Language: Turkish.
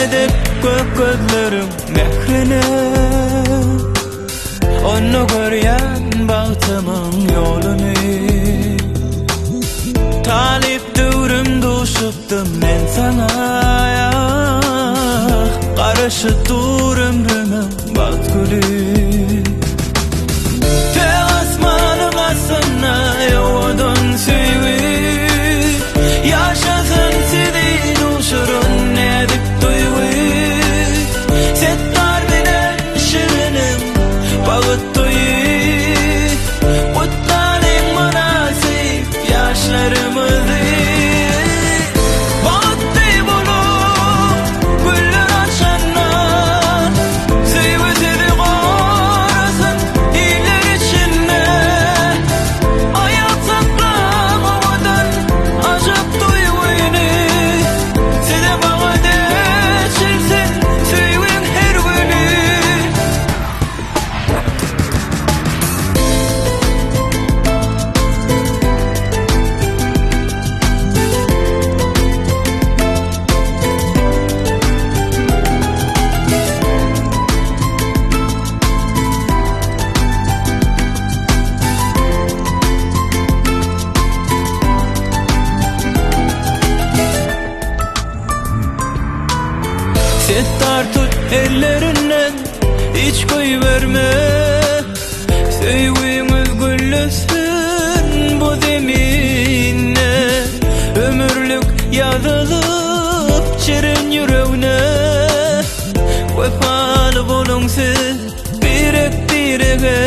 edip gözlerim mehrini onu görýän bagtymyň ýolunu talip dürüm duşupdym men sana garaşy dur ömrümiň bagt gülü te asmanyň asyna ýodan süýü yaşasın sizin uşurun edip duygu settar bilen şirinim bağıt duygu kutlanın münasip yaşlarımızı bağıttı bulup güller açanlar süyü sizi korasın iyiler içinde ayak saklamadan acap duyguyu size bağıt geçirsin süyün her günü settar tut ellerinden hiç koy verme sevgimiz güllüsün bu zemine ömürlük yazılıp çirin yüreğine vefalı bolun siz birek birege